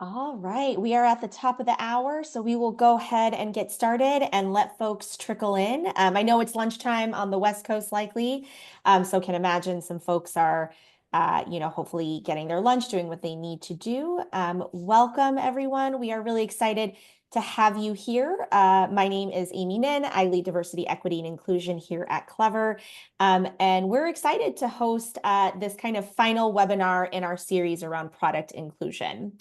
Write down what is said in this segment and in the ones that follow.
All right, we are at the top of the hour, so we will go ahead and get started and let folks trickle in. I know it's lunchtime on the West Coast likely, so can imagine some folks are, hopefully getting their lunch, doing what they need to do. Welcome, everyone. We are really excited to have you here. My name is Amy Nin. I lead diversity, equity, and inclusion here at Clever. And we're excited to host this kind of final webinar in our series around product inclusion.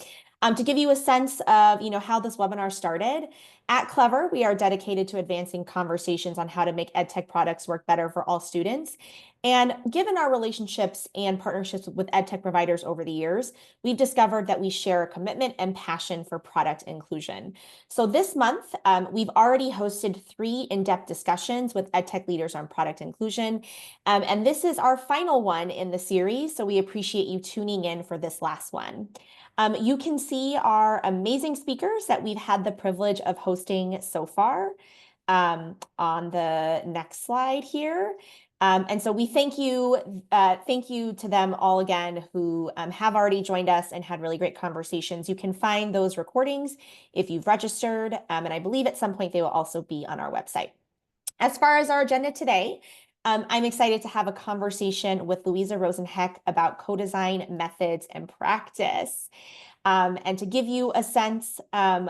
To give you a sense of, how this webinar started, at Clever, we are dedicated to advancing conversations on how to make EdTech products work better for all students. And given our relationships and partnerships with EdTech providers over the years, we've discovered that we share a commitment and passion for product inclusion. So this month, we've already hosted 3 in-depth discussions with EdTech leaders on product inclusion. And this is our final one in the series, so we appreciate you tuning in for this last one. You can see our amazing speakers that we've had the privilege of hosting so far on the next slide here. And so we thank you to them all again who have already joined us and had really great conversations. You can find those recordings if you've registered, and I believe at some point they will also be on our website. As far as our agenda today, I'm excited to have a conversation with Louisa Rosenheck about co-design methods and practice. And to give you a sense of,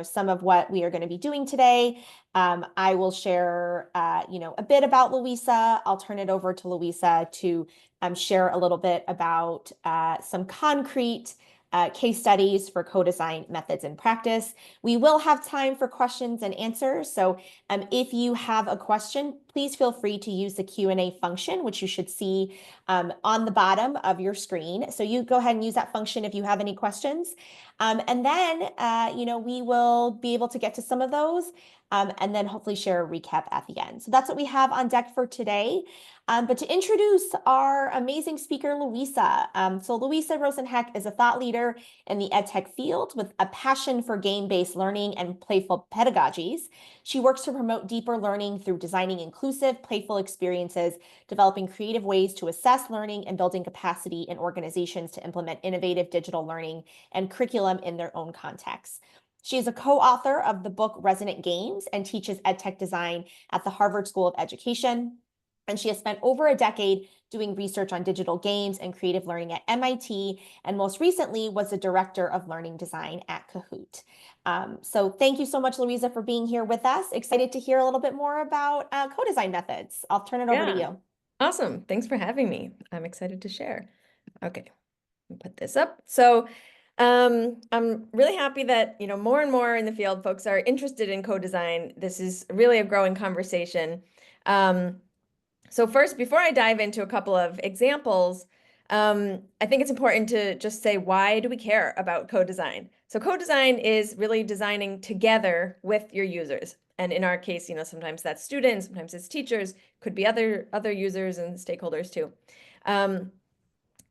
some of what we are going to be doing today, I will share, a bit about Louisa. I'll turn it over to Louisa to share a little bit about some concrete case studies for co-design methods and practice. We will have time for questions and answers. So if you have a question, please feel free to use the Q&A function, which you should see on the bottom of your screen. So you go ahead and use that function if you have any questions. And then, we will be able to get to some of those and then hopefully share a recap at the end. So that's what we have on deck for today. But to introduce our amazing speaker, Louisa. So Louisa Rosenheck is a thought leader in the EdTech field with a passion for game-based learning and playful pedagogies. She works to promote deeper learning through designing inclusive, playful experiences, developing creative ways to assess learning, and building capacity in organizations to implement innovative digital learning and curriculum in their own contexts. She is a co-author of the book Resonant Games and teaches EdTech design at the Harvard School of Education. And she has spent over a decade doing research on digital games and creative learning at MIT, and most recently was the director of learning design at Kahoot. So thank you so much, Louisa, for being here with us. Excited to hear a little bit more about co-design methods. I'll turn it over to you. Awesome. Thanks for having me. I'm excited to share. Okay, put this up. So I'm really happy that, more and more in the field, folks are interested in co-design. This is really a growing conversation. So first, before I dive into a couple of examples, I think it's important to just say, why do we care about co-design? So co-design is really designing together with your users. And in our case, sometimes that's students, sometimes it's teachers, could be other users and stakeholders too. And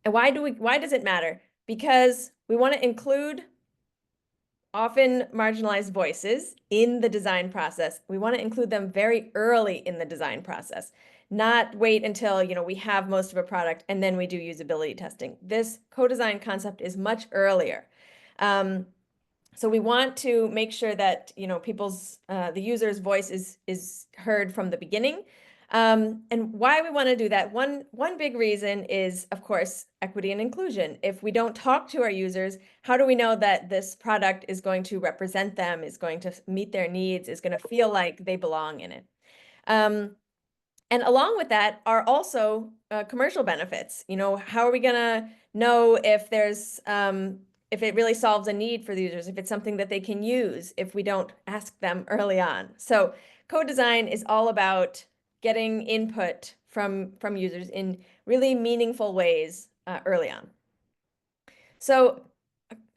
why does it matter? Because we want to include often marginalized voices in the design process. We want to include them very early in the design process, not wait until, we have most of a product and then we do usability testing. This co-design concept is much earlier. So we want to make sure that, the user's voice is heard from the beginning. And why we want to do that, one big reason is, of course, equity and inclusion. If we don't talk to our users, how do we know that this product is going to represent them, is going to meet their needs, is going to feel like they belong in it? And along with that are also commercial benefits. How are we going to know if there's if it really solves a need for the users, if it's something that they can use, if we don't ask them early on? So co-design is all about getting input from users in really meaningful ways early on. So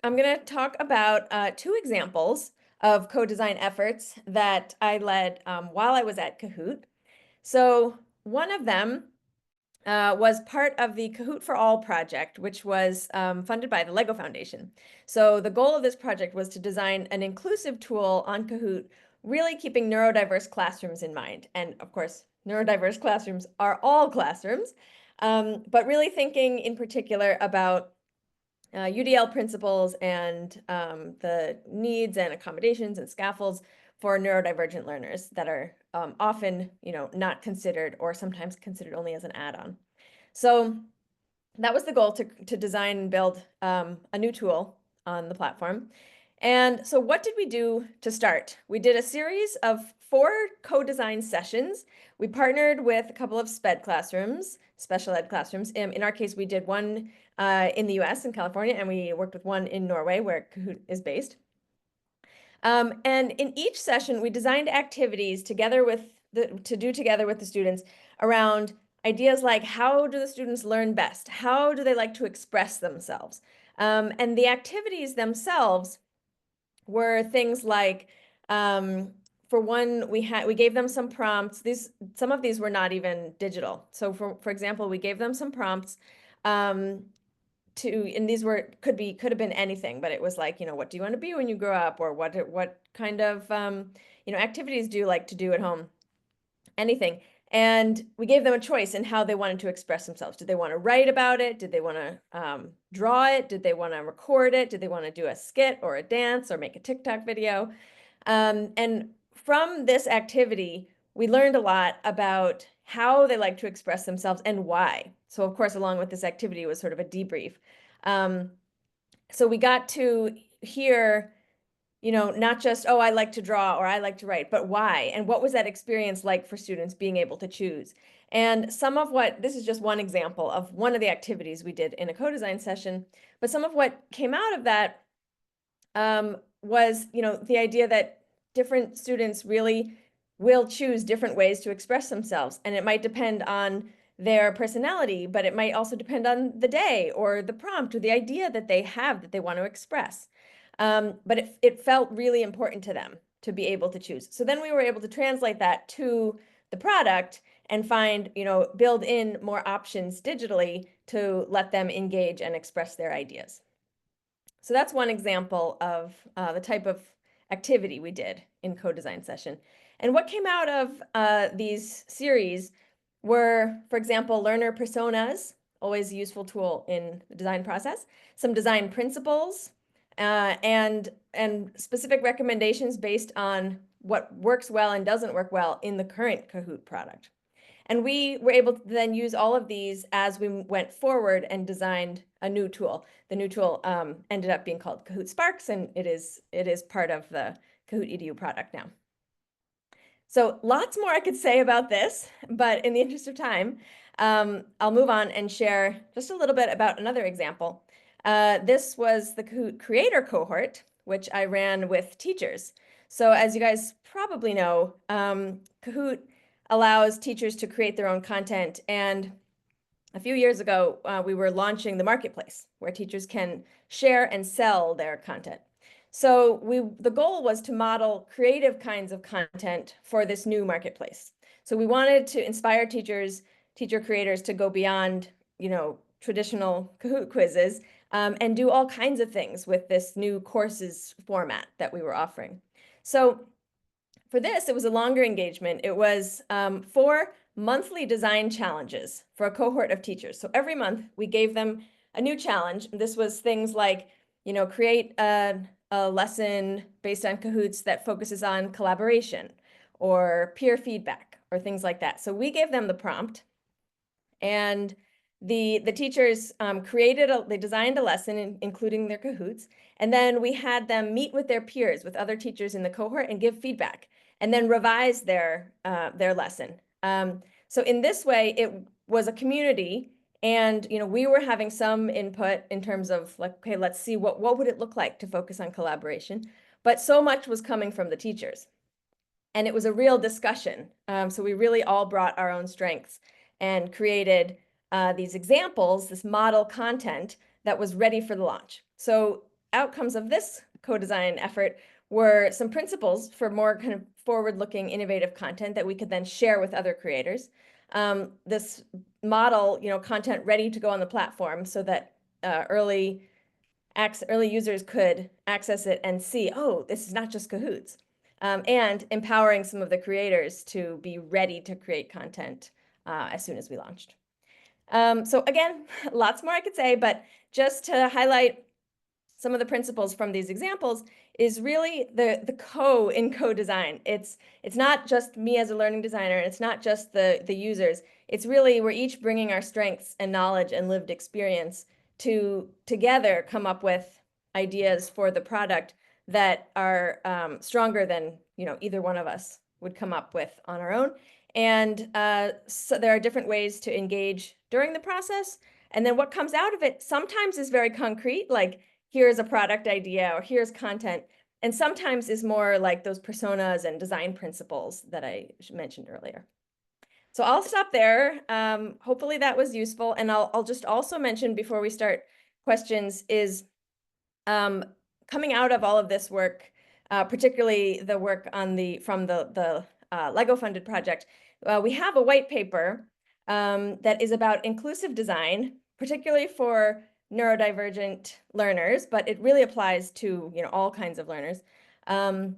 I'm going to talk about 2 examples of co-design efforts that I led while I was at Kahoot. So one of them was part of the Kahoot for All project, which was funded by the LEGO Foundation. So the goal of this project was to design an inclusive tool on Kahoot, really keeping neurodiverse classrooms in mind. And of course, neurodiverse classrooms are all classrooms, but really thinking in particular about UDL principles and the needs and accommodations and scaffolds for neurodivergent learners that are often, not considered or sometimes considered only as an add-on. So that was the goal, to design and build a new tool on the platform. And so what did we do to start? We did a series of 4 co-design sessions. We partnered with a couple of SPED classrooms, special ed classrooms. In our case, we did one in the US, in California, and we worked with one in Norway, where Kahoot is based. And in each session, we designed activities to do together with the students around ideas like, how do the students learn best? How do they like to express themselves? And the activities themselves were things like, for one, we gave them some prompts. Some of these were not even digital. So for example, we gave them some prompts and these could have been anything, but it was like, what do you want to be when you grow up? Or what kind of, activities do you like to do at home? Anything. And we gave them a choice in how they wanted to express themselves. Did they want to write about it? Did they want to draw it? Did they want to record it? Did they want to do a skit or a dance or make a TikTok video? And from this activity, we learned a lot about how they like to express themselves and why. So of course, along with this activity was sort of a debrief. So we got to hear, not just, oh, I like to draw or I like to write, but why? And what was that experience like for students being able to choose? And this is just one example of one of the activities we did in a co-design session, but some of what came out of that was, the idea that different students really will choose different ways to express themselves. And it might depend on their personality, but it might also depend on the day or the prompt or the idea that they have that they want to express. But it felt really important to them to be able to choose. So then we were able to translate that to the product and build in more options digitally to let them engage and express their ideas. So that's one example of the type of activity we did in co-design session. And what came out of these series were, for example, learner personas, always a useful tool in the design process, some design principles, and specific recommendations based on what works well and doesn't work well in the current Kahoot product. And we were able to then use all of these as we went forward and designed a new tool. The new tool ended up being called Kahoot Sparks, and it is part of the Kahoot EDU product now. So lots more I could say about this, but in the interest of time, I'll move on and share just a little bit about another example. This was the Kahoot Creator Cohort, which I ran with teachers. So as you guys probably know, Kahoot allows teachers to create their own content. And a few years ago, we were launching the marketplace where teachers can share and sell their content. So the goal was to model creative kinds of content for this new marketplace. So we wanted to inspire teacher creators to go beyond, traditional Kahoot quizzes and do all kinds of things with this new courses format that we were offering. So for this, it was a longer engagement. It was 4 monthly design challenges for a cohort of teachers. So every month we gave them a new challenge. This was things like, create a lesson based on Kahoots that focuses on collaboration or peer feedback or things like that. So we gave them the prompt, and the teachers they designed a lesson including their Kahoots, and then we had them meet with their peers, with other teachers in the cohort, and give feedback, and then revise their lesson. So in this way, it was a community, and we were having some input in terms of like, okay, let's see what would it look like to focus on collaboration, but so much was coming from the teachers, and it was a real discussion. So we really all brought our own strengths and created these examples, this model content that was ready for the launch. So outcomes of this co-design effort were some principles for more kind of forward-looking, innovative content that we could then share with other creators. This model, content ready to go on the platform so that early users could access it and see, oh, this is not just Kahoots. And empowering some of the creators to be ready to create content as soon as we launched. So again, lots more I could say, but just to highlight some of the principles from these examples is really the in co-design. It's not just me as a learning designer, and it's not just the users. It's really we're each bringing our strengths and knowledge and lived experience to together come up with ideas for the product that are stronger than either one of us would come up with on our own. And so there are different ways to engage during the process. And then what comes out of it sometimes is very concrete, like here's a product idea or here's content. And sometimes is more like those personas and design principles that I mentioned earlier. So I'll stop there. Hopefully that was useful. And I'll just also mention before we start questions is coming out of all of this work, particularly the work on from the Lego funded project, we have a white paper that is about inclusive design, particularly for neurodivergent learners, but it really applies to all kinds of learners. And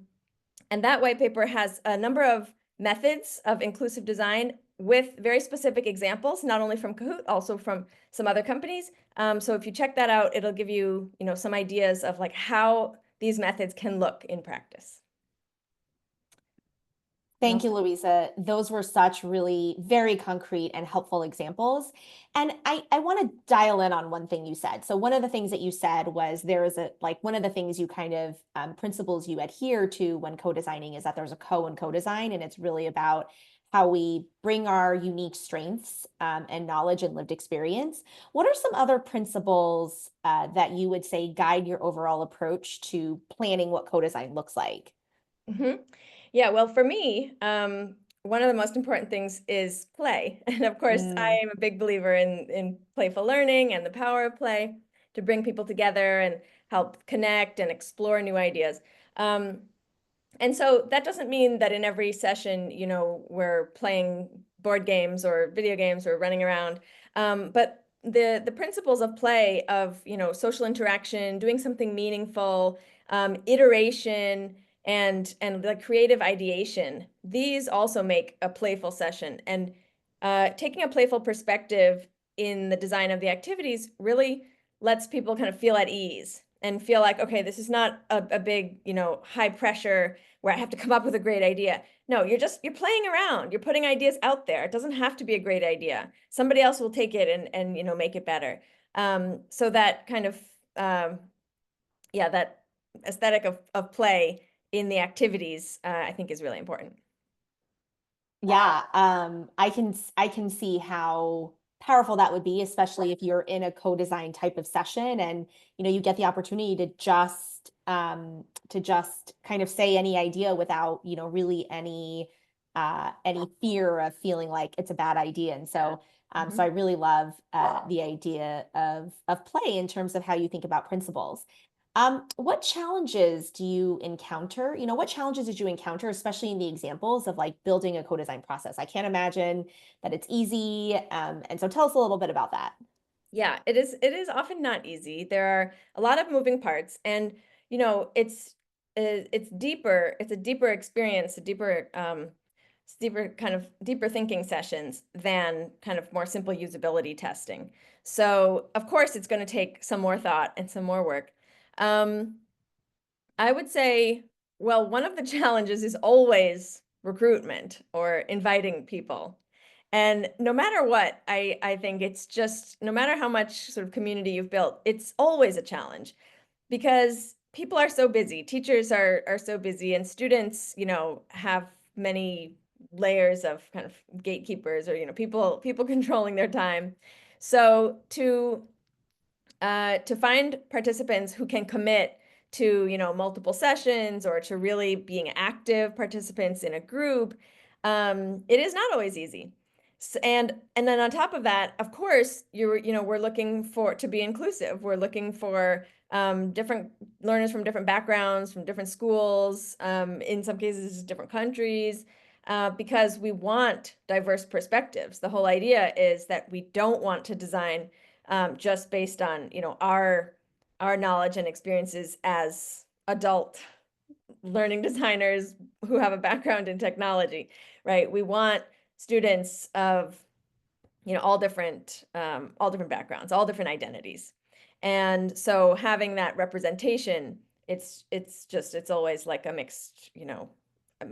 that white paper has a number of methods of inclusive design with very specific examples, not only from Kahoot, also from some other companies. So if you check that out, it'll give you, some ideas of like how these methods can look in practice. Thank you, Louisa. Those were such really very concrete and helpful examples. And I want to dial in on one thing you said. So one of the things that you said was there is one of the things you kind of principles you adhere to when co-designing is that there's a co and co-design, and it's really about how we bring our unique strengths and knowledge and lived experience. What are some other principles that you would say guide your overall approach to planning what co-design looks like? Mm-hmm. Yeah, well, for me, one of the most important things is play. And of course, I Mm. am a big believer in playful learning and the power of play to bring people together and help connect and explore new ideas. Um, and so that doesn't mean that in every session, we're playing board games or video games or running around. But the principles of play, of social interaction, doing something meaningful, iteration, and the creative ideation, these also make a playful session. And taking a playful perspective in the design of the activities really lets people kind of feel at ease and feel like, okay, this is not a big, high pressure where I have to come up with a great idea. No, you're playing around. You're putting ideas out there. It doesn't have to be a great idea. Somebody else will take it and make it better. So that kind of yeah, that aesthetic of play in the activities, I think is really important. Yeah, I can see how powerful that would be, especially if you're in a co-design type of session and you get the opportunity to just kind of say any idea without, really any fear of feeling like it's a bad idea. And so so I really love the idea of play in terms of how you think about principles. What challenges do you encounter? What challenges did you encounter, especially in the examples of like building a co-design process? I can't imagine that it's easy. And so tell us a little bit about that. Yeah, it is often not easy. There are a lot of moving parts, and it's deeper. It's a deeper experience, it's deeper kind of deeper thinking sessions than kind of more simple usability testing. So of course it's going to take some more thought and some more work. Um, I would say, well, one of the challenges is always recruitment or inviting people. And no matter what, I think it's just, no matter how much sort of community you've built, it's always a challenge because people are so busy. Teachers are so busy, and students, have many layers of kind of gatekeepers or, people controlling their time. So to find participants who can commit to multiple sessions or to really being active participants in a group, it is not always easy. And then on top of that, of course, we're looking for to be inclusive. We're looking for different learners from different backgrounds, from different schools, in some cases different countries, because we want diverse perspectives. The whole idea is that we don't want to design just based on our knowledge and experiences as adult learning designers who have a background in technology, right? We want students of all different backgrounds, all different identities. And so having that representation, it's always like a mixed,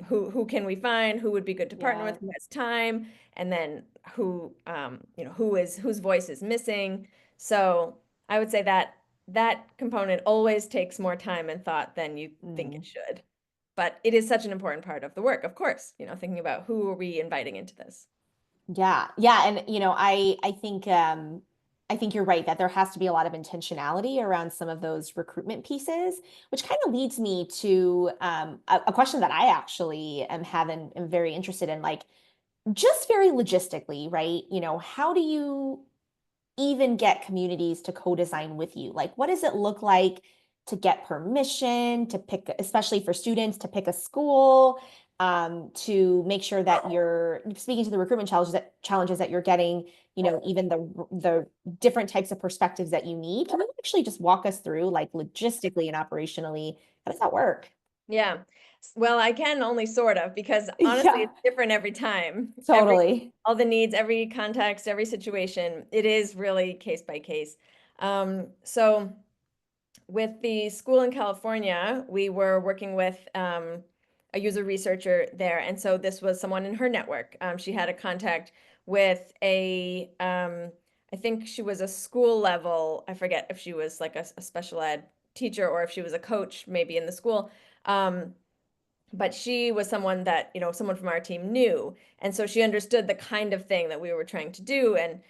who can we find, who would be good to partner Yeah. with, who has time, and then whose voice is missing. So I would say that that component always takes more time and thought than you think it Mm. should. But it is such an important part of the work, of course, thinking about who are we inviting into this. Yeah. Yeah. And I think you're right that there has to be a lot of intentionality around some of those recruitment pieces, which kind of leads me to a question that I actually am very interested in, like just very logistically, right? How do you even get communities to co-design with you? Like, what does it look like to get permission to pick, especially for students, to pick a school, to make sure that you're speaking to the recruitment challenges that you're getting, even the different types of perspectives that you need. Can you actually just walk us through, like, logistically and operationally, how does that work? Yeah. Well, I can only sort of because honestly, Yeah, it's different every time. totally. All the needs, every context, every situation, it is really case by case. So with the school in California, we were working with a user researcher there. And so this was someone in her network. She had a contact with I think she was a school level, I forget if she was like a special ed teacher or if she was a coach maybe in the school. Um, but she was someone that someone from our team knew, and so she understood the kind of thing that we were trying to do. And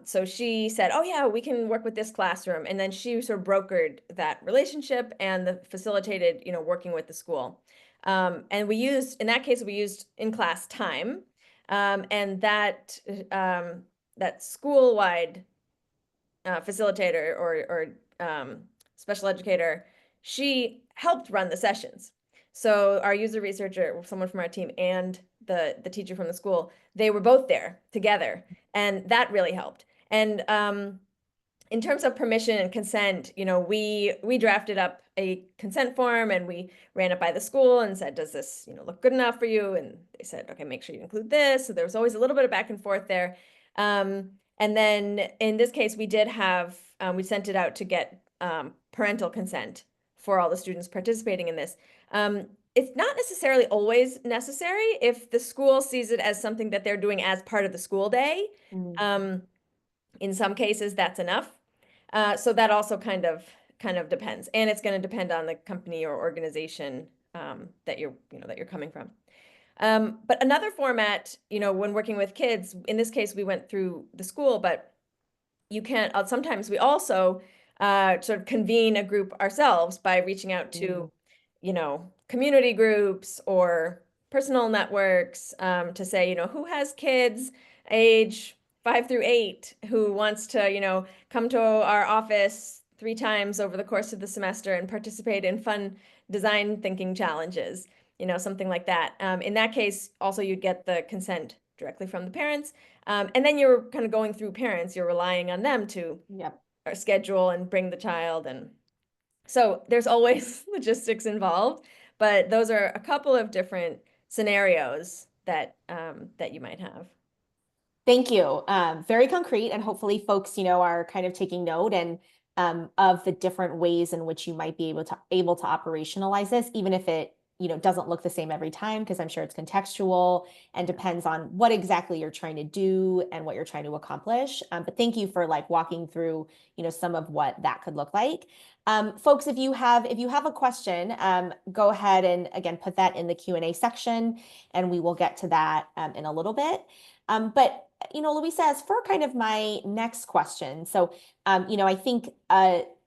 so she said, oh yeah, we can work with this classroom, and then she sort of brokered that relationship and facilitated working with the school. And in that case we used in class time, and that school-wide facilitator or special educator, she helped run the sessions. So our user researcher, someone from our team, and the teacher from the school, they were both there together, and that really helped. And in terms of permission and consent, we drafted up a consent form and we ran it by the school and said, does this, look good enough for you? And they said, okay, make sure you include this. So there was always a little bit of back and forth there. And then in this case, we sent it out to get parental consent for all the students participating in this. It's not necessarily always necessary if the school sees it as something that they're doing as part of the school day. Mm. Um, in some cases, that's enough. So that also kind of depends, and it's going to depend on the company or organization that you're coming from. But another format, when working with kids, in this case, we went through the school, but you can't. Sometimes we also sort of convene a group ourselves by reaching out to, Mm. community groups or personal networks, to say, who has kids age 5 through 8 who wants to, come to our office 3 times over the course of the semester and participate in fun design thinking challenges, something like that. In that case, also you'd get the consent directly from the parents. And then you're kind of going through parents, you're relying on them to Yep. schedule and bring the child. And so there's always logistics involved, but those are a couple of different scenarios that you might have. Thank you. Very concrete, and hopefully, folks, are kind of taking note and of the different ways in which you might be able to operationalize this, even if it doesn't look the same every time, because I'm sure it's contextual and depends on what exactly you're trying to do and what you're trying to accomplish. But thank you for like walking through some of what that could look like. Folks, if you have a question, go ahead and again put that in the Q&A section, and we will get to that in a little bit. But Louisa, as for kind of my next question, so I think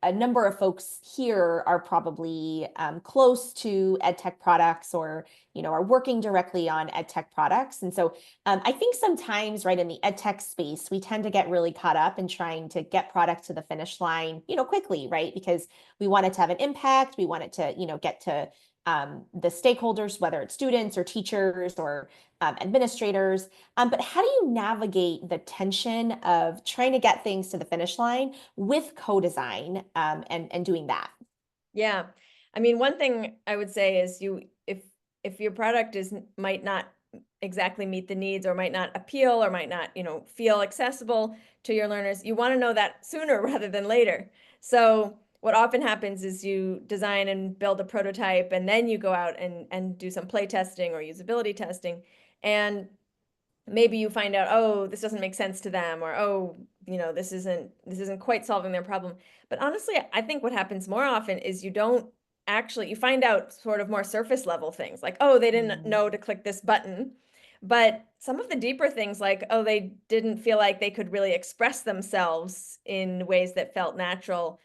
a number of folks here are probably close to EdTech products, or are working directly on EdTech products, and so I think sometimes, right, in the EdTech space, we tend to get really caught up in trying to get products to the finish line, quickly, right? Because we want it to have an impact, we want it to get to the stakeholders, whether it's students or teachers or administrators. But how do you navigate the tension of trying to get things to the finish line with co-design, and doing that? Yeah. I mean, one thing I would say is if your product might not exactly meet the needs or might not appeal or might not, feel accessible to your learners. You want to know that sooner rather than later. So what often happens is you design and build a prototype and then you go out and do some play testing or usability testing. And maybe you find out, oh, this doesn't make sense to them, or oh, this isn't quite solving their problem. But honestly, I think what happens more often is you find out sort of more surface level things like, oh, they didn't Mm. know to click this button. But some of the deeper things like, oh, they didn't feel like they could really express themselves in ways that felt natural.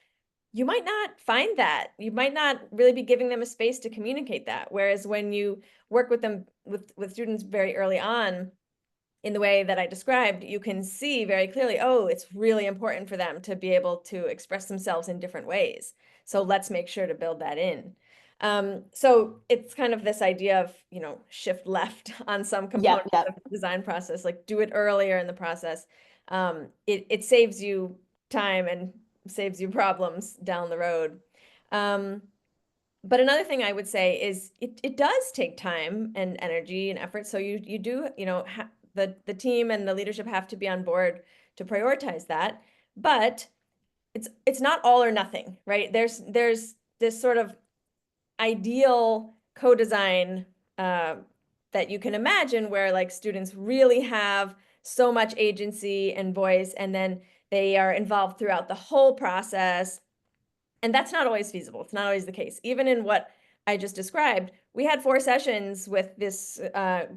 You might not find that. You might not really be giving them a space to communicate that. Whereas when you work with them with students very early on, in the way that I described, you can see very clearly, oh, it's really important for them to be able to express themselves in different ways. So let's make sure to build that in. So it's kind of this idea of, shift left on some Yep, components of yep. the design process, like do it earlier in the process. It saves you time and saves you problems down the road. Um, but another thing I would say is it does take time and energy and effort. So you do, the team and the leadership have to be on board to prioritize that. But it's not all or nothing, right? There's this sort of ideal co-design uh, that you can imagine where like students really have so much agency and voice, and then they are involved throughout the whole process, and that's not always feasible. It's not always the case. Even in what I just described, we had 4 sessions with this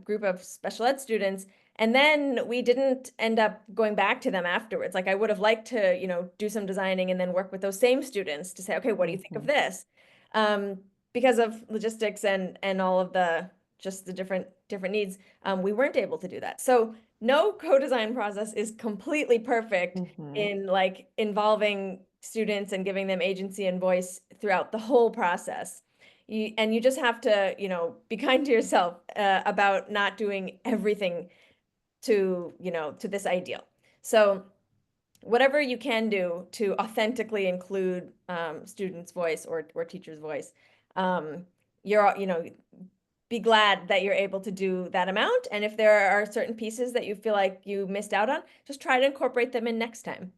group of special ed students, and then we didn't end up going back to them afterwards. Like I would have liked to, do some designing and then work with those same students to say, okay, what do you think of Mhm. this? Um, because of logistics and all of the just the different needs, we weren't able to do that. So no co-design process is completely perfect Mhm. in like involving students and giving them agency and voice throughout the whole process. And you just have to, be kind to yourself about not doing everything to this ideal. So whatever you can do to authentically include students' voice or teachers' voice, um, be glad that you're able to do that amount. And if there are certain pieces that you feel like you missed out on, just try to incorporate them in next time.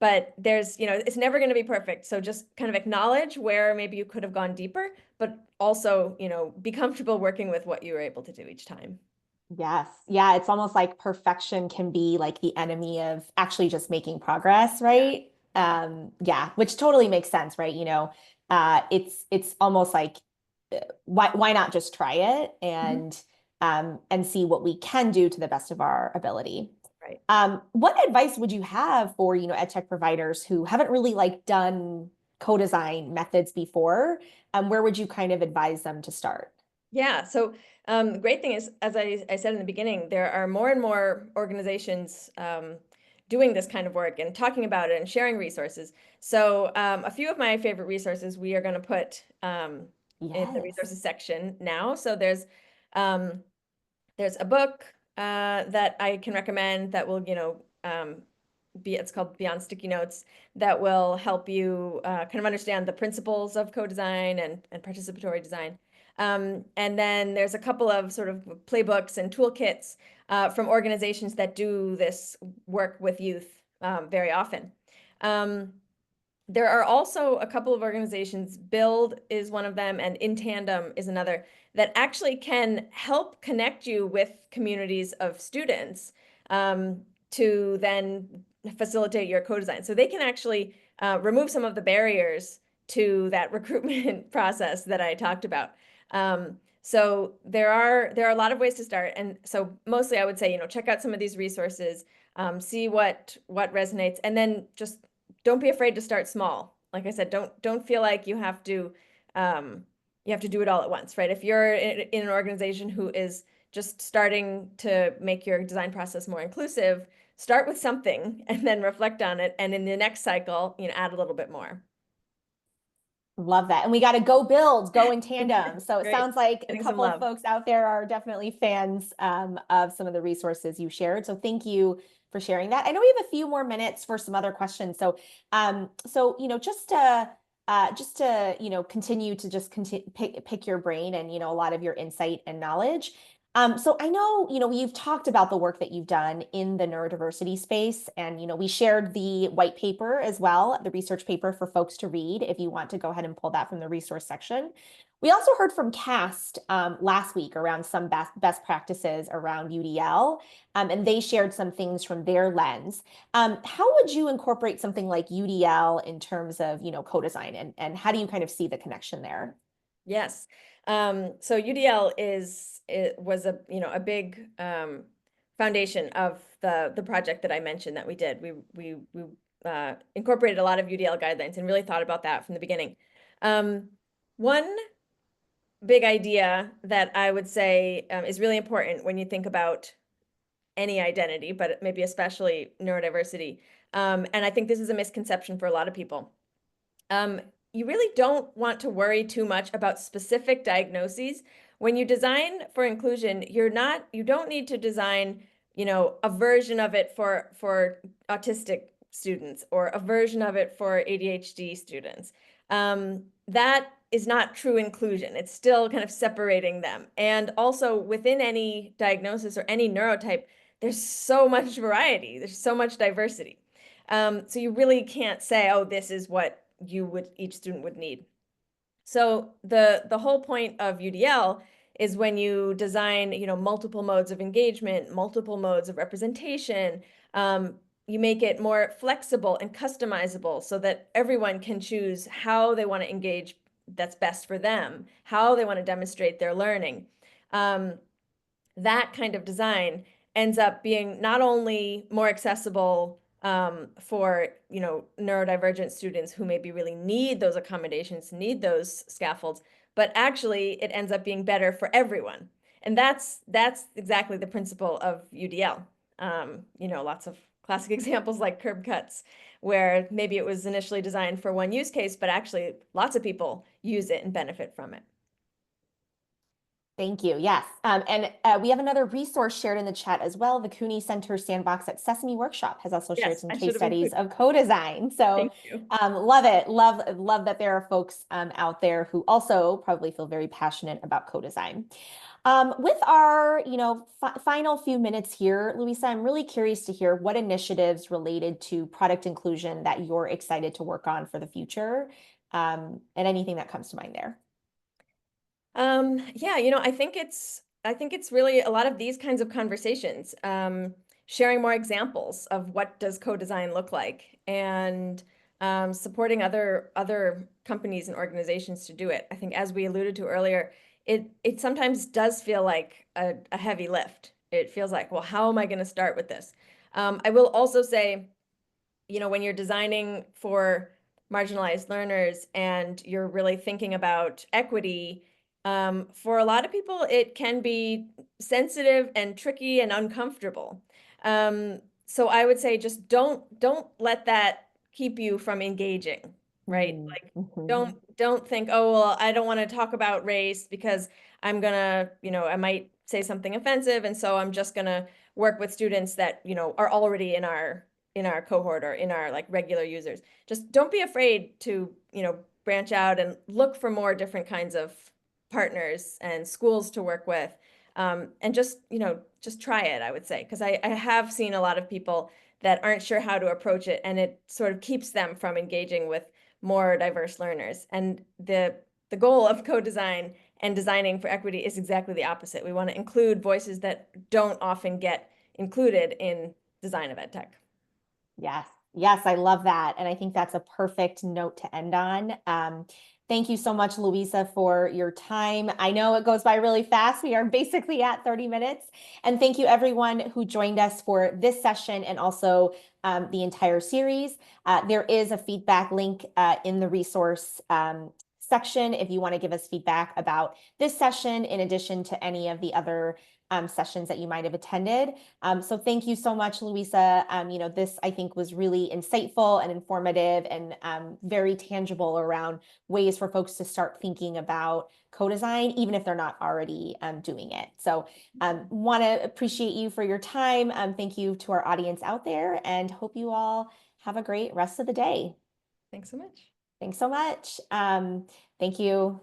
But it's never going to be perfect. So just kind of acknowledge where maybe you could have gone deeper, but also, be comfortable working with what you were able to do each time. Yes. Yeah, it's almost like perfection can be like the enemy of actually just making progress, right? Yeah, which totally makes sense, right? It's almost like why not just try it Mhm. and see what we can do to the best of our ability. Right. What advice would you have for, EdTech providers who haven't really like done co-design methods before? Where would you kind of advise them to start? Yeah. So the great thing is, as I said in the beginning, there are more and more organizations doing this kind of work and talking about it and sharing resources. So a few of my favorite resources we are going to put in the Yes. resources section now. So um, there's a book that I can recommend that will, it's called Beyond Sticky Notes, that will help you kind of understand the principles of co-design and participatory design. And then there's a couple of sort of playbooks and toolkits from organizations that do this work with youth very often. Um, there are also a couple of organizations, Build is one of them, and In Tandem is another, that actually can help connect you with communities of students to then facilitate your co-design. So they can actually remove some of the barriers to that recruitment process that I talked about. So there are a lot of ways to start, and so mostly I would say, check out some of these resources, see what resonates, and then just don't be afraid to start small. Like I said, don't feel like you have to do it all at once, right? If you're in an organization who is just starting to make your design process more inclusive, start with something and then reflect on it, and in the next cycle, add a little bit more. Love that. And we got to go build, go in tandem. So it Great. sounds like a Getting some couple of love. folks out there are definitely fans of some of the resources you shared. So thank you for sharing that. I know we have a few more minutes for some other questions. So just to continue to just pick your brain and a lot of your insight and knowledge. So I know, you've talked about the work that you've done in the neurodiversity space, and, we shared the white paper as well, the research paper for folks to read if you want to go ahead and pull that from the resource section. We also heard from CAST last week around some best practices around UDL, and they shared some things from their lens. How would you incorporate something like UDL in terms of, co-design, and how do you kind of see the connection there? Yes. So UDL was a big foundation of the project that I mentioned that we did. We incorporated a lot of UDL guidelines and really thought about that from the beginning. One big idea that I would say is really important when you think about any identity, but maybe especially neurodiversity. And I think this is a misconception for a lot of people. Um, you really don't want to worry too much about specific diagnoses. When you design for inclusion, you don't need to design, a version of it for autistic students or a version of it for ADHD students. That is not true inclusion. It's still kind of separating them. And also within any diagnosis or any neurotype, there's so much variety. There's so much diversity. So you really can't say, oh, this is what each student would need. So the whole point of UDL is when you design, multiple modes of engagement, multiple modes of representation, you make it more flexible and customizable so that everyone can choose how they want to engage that's best for them, how they want to demonstrate their learning. That kind of design ends up being not only more accessible for neurodivergent students who maybe really need those accommodations, need those scaffolds, but actually it ends up being better for everyone. And that's exactly the principle of UDL. Lots of classic examples like curb cuts, where maybe it was initially designed for one use case, but actually lots of people use it and benefit from it. Thank you. Yes. And we have another resource shared in the chat as well. The Cooney Center Sandbox at Sesame Workshop has also shared Yes, some I case should have studies included. of co-design. So Thank you. love it. Love that there are folks out there who also probably feel very passionate about co-design. With our, final few minutes here, Louisa, I'm really curious to hear what initiatives related to product inclusion that you're excited to work on for the future, and anything that comes to mind there. Yeah, I think it's really a lot of these kinds of conversations, sharing more examples of what does co-design look like and supporting other companies and organizations to do it. I think as we alluded to earlier, it sometimes does feel like a heavy lift. It feels like, well, how am I going to start with this? I will also say, when you're designing for marginalized learners and you're really thinking about equity, for a lot of people, it can be sensitive and tricky and uncomfortable. So I would say just don't let that keep you from engaging, right? Mm, Like mhm. don't think, oh, well, I don't want to talk about race because I'm gonna, I might say something offensive, and so I'm just gonna work with students that, are already in our cohort or in our like regular users. Just don't be afraid to, branch out and look for more different kinds of partners and schools to work with. And just try it, I would say, because I have seen a lot of people that aren't sure how to approach it, and it sort of keeps them from engaging with more diverse learners. And the goal of co-design and designing for equity is exactly the opposite. We want to include voices that don't often get included in design of EdTech. Yes. Yes, I love that. And I think that's a perfect note to end on. Thank you so much, Louisa, for your time. I know it goes by really fast. We are basically at 30 minutes. And thank you, everyone who joined us for this session and also the entire series. There is a feedback link in the resource section if you want to give us feedback about this session, in addition to any of the other sessions that you might have attended. So thank you so much, Louisa. This I think was really insightful and informative and very tangible around ways for folks to start thinking about co-design, even if they're not already doing it. So want to appreciate you for your time. Thank you to our audience out there, and hope you all have a great rest of the day. Thanks so much. Thanks so much. Thank you.